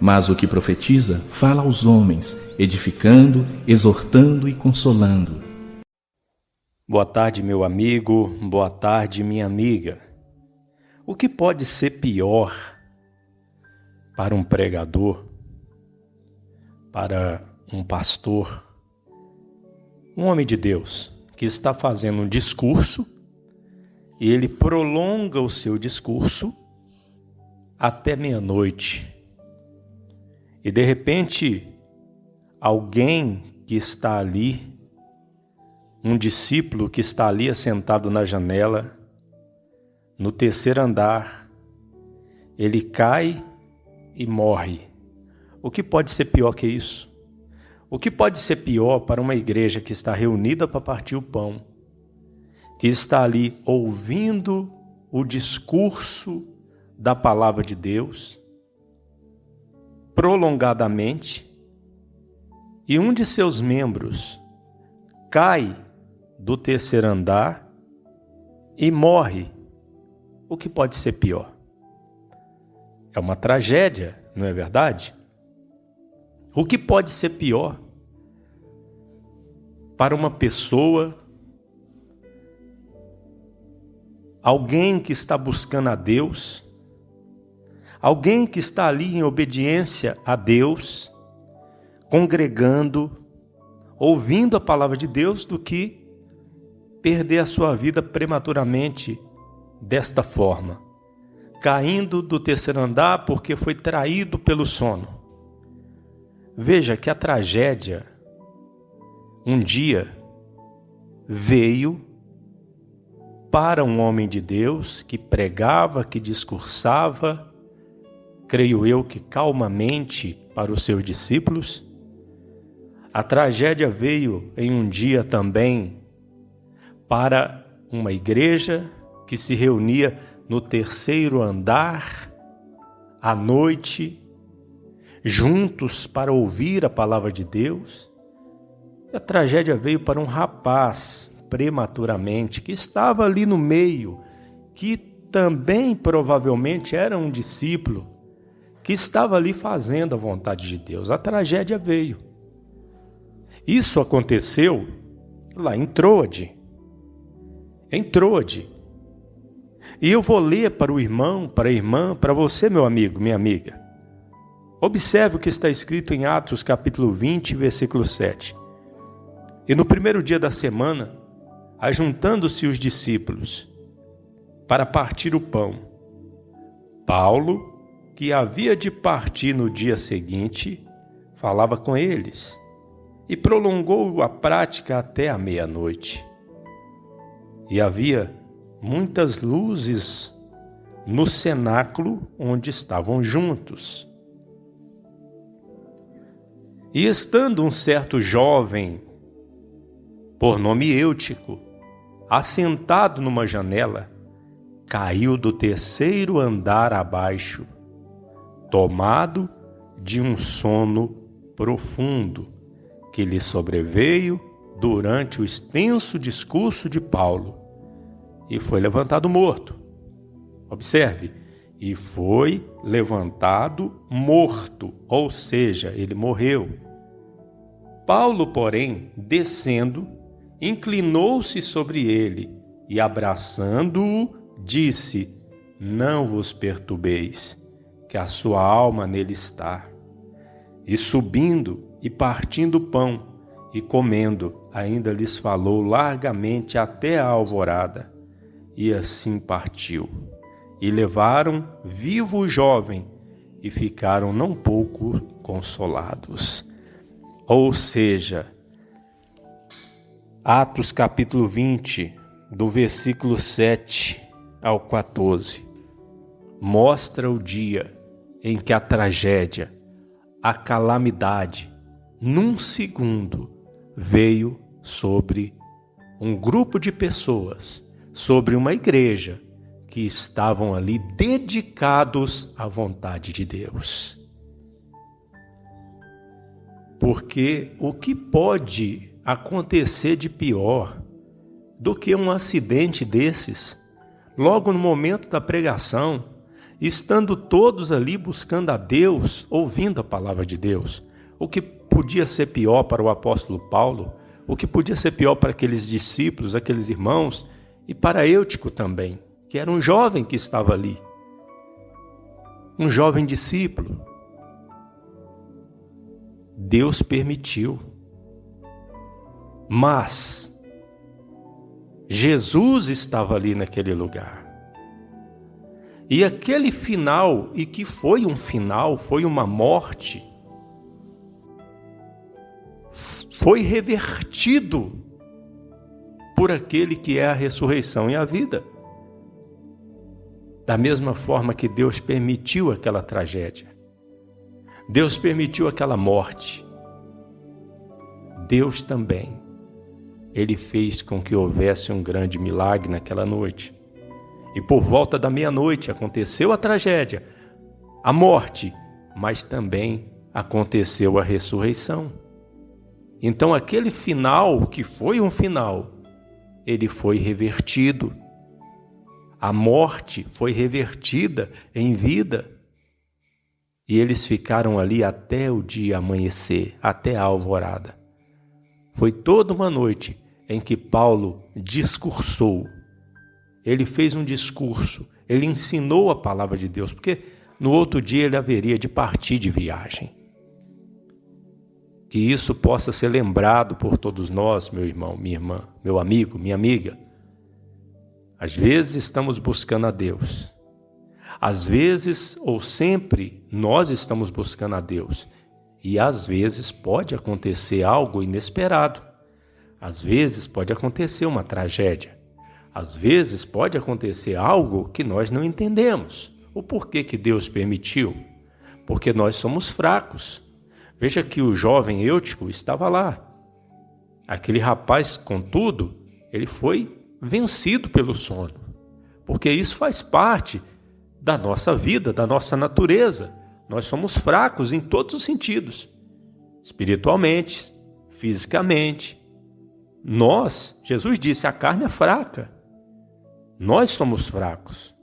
Mas o que profetiza fala aos homens, edificando, exortando e consolando. Boa tarde, meu amigo. Boa tarde, minha amiga. O que pode ser pior para um pregador, para um pastor, um homem de Deus que está fazendo um discurso e ele prolonga o seu discurso até meia-noite. E de repente, alguém que está ali, um discípulo que está ali assentado na janela, no terceiro andar, ele cai e morre. O que pode ser pior que isso? O que pode ser pior para uma igreja que está reunida para partir o pão, que está ali ouvindo o discurso da palavra de Deus, prolongadamente, e um de seus membros cai do terceiro andar e morre? O que pode ser pior? É uma tragédia, não é verdade? O que pode ser pior para uma pessoa, alguém que está buscando a Deus, alguém que está ali em obediência a Deus, congregando, ouvindo a palavra de Deus, do que perder a sua vida prematuramente desta forma, caindo do terceiro andar porque foi traído pelo sono. Veja que a tragédia um dia veio para um homem de Deus que pregava, que discursava, creio eu que calmamente para os seus discípulos. A tragédia veio em um dia também para uma igreja que se reunia no terceiro andar, à noite, juntos para ouvir a palavra de Deus. E a tragédia veio para um rapaz, prematuramente, que estava ali no meio, que também provavelmente era um discípulo, que estava ali fazendo a vontade de Deus. A tragédia veio. Isso aconteceu lá em Troade. Em Troade. E eu vou ler para o irmão, para a irmã, para você, meu amigo, minha amiga. Observe o que está escrito em Atos capítulo 20, versículo 7. E no primeiro dia da semana, ajuntando-se os discípulos para partir o pão, Paulo, que havia de partir no dia seguinte, falava com eles e prolongou a prática até a meia-noite. E havia muitas luzes no cenáculo onde estavam juntos. E estando um certo jovem, por nome Eutico, assentado numa janela, caiu do terceiro andar abaixo, tomado de um sono profundo que lhe sobreveio durante o extenso discurso de Paulo, e foi levantado morto. Observe, e foi levantado morto, ou seja, ele morreu. Paulo, porém, descendo, inclinou-se sobre ele e, abraçando-o, disse: não vos perturbeis, que a sua alma nele está. E subindo e partindo o pão e comendo, ainda lhes falou largamente até a alvorada. E assim partiu. E levaram vivo o jovem e ficaram não pouco consolados. Ou seja, Atos capítulo 20, do versículo 7 ao 14, mostra o dia em que a tragédia, a calamidade, num segundo, veio sobre um grupo de pessoas, sobre uma igreja que estavam ali dedicados à vontade de Deus. Porque o que pode acontecer de pior do que um acidente desses, logo no momento da pregação, estando todos ali buscando a Deus, ouvindo a palavra de Deus. O que podia ser pior para o apóstolo Paulo, o que podia ser pior para aqueles discípulos, aqueles irmãos, e para Eutico também, que era um jovem que estava ali, um jovem discípulo. Deus permitiu. Mas Jesus estava ali naquele lugar. E aquele final, e que foi um final, foi uma morte, foi revertido por aquele que é a ressurreição e a vida. Da mesma forma que Deus permitiu aquela tragédia, Deus permitiu aquela morte, Deus também, Ele fez com que houvesse um grande milagre naquela noite. E por volta da meia-noite aconteceu a tragédia, a morte, mas também aconteceu a ressurreição. Então aquele final, que foi um final, ele foi revertido. A morte foi revertida em vida. E eles ficaram ali até o dia amanhecer, até a alvorada. Foi toda uma noite em que Paulo discursou. Ele fez um discurso, ele ensinou a palavra de Deus, porque no outro dia ele haveria de partir de viagem. Que isso possa ser lembrado por todos nós, meu irmão, minha irmã, meu amigo, minha amiga. Às vezes estamos buscando a Deus. Às vezes, ou sempre, nós estamos buscando a Deus. E às vezes pode acontecer algo inesperado. Às vezes pode acontecer uma tragédia. Às vezes pode acontecer algo que nós não entendemos. O porquê que Deus permitiu? Porque nós somos fracos. Veja que o jovem Eutico estava lá. Aquele rapaz, contudo, ele foi vencido pelo sono. Porque isso faz parte da nossa vida, da nossa natureza. Nós somos fracos em todos os sentidos. Espiritualmente, fisicamente. Jesus disse, a carne é fraca. Nós somos fracos.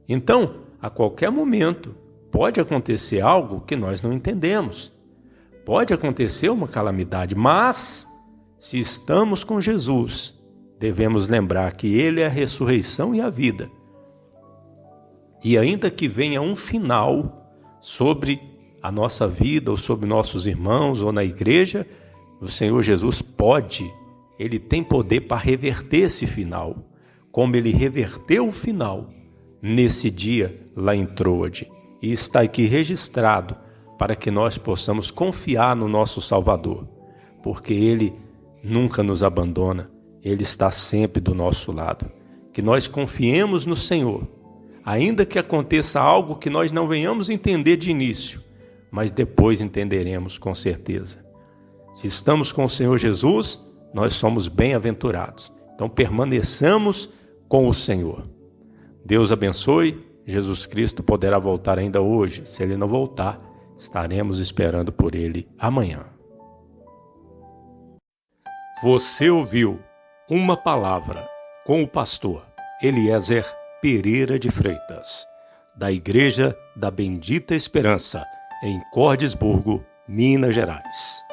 Então, a qualquer momento, pode acontecer algo que nós não entendemos. Pode acontecer uma calamidade, mas se estamos com Jesus, devemos lembrar que Ele é a ressurreição e a vida. E ainda que venha um final sobre a nossa vida, ou sobre nossos irmãos, ou na igreja, o Senhor Jesus pode, Ele tem poder para reverter esse final, como Ele reverteu o final nesse dia lá em Troade. E está aqui registrado para que nós possamos confiar no nosso Salvador, porque Ele nunca nos abandona, Ele está sempre do nosso lado. Que nós confiemos no Senhor, ainda que aconteça algo que nós não venhamos entender de início, mas depois entenderemos com certeza. Se estamos com o Senhor Jesus, nós somos bem-aventurados. Então permaneçamos com o Senhor. Deus abençoe. Jesus Cristo poderá voltar ainda hoje. Se Ele não voltar, estaremos esperando por Ele amanhã. Você ouviu uma palavra com o pastor Eliezer Pereira de Freitas, da Igreja da Bendita Esperança, em Cordisburgo, Minas Gerais.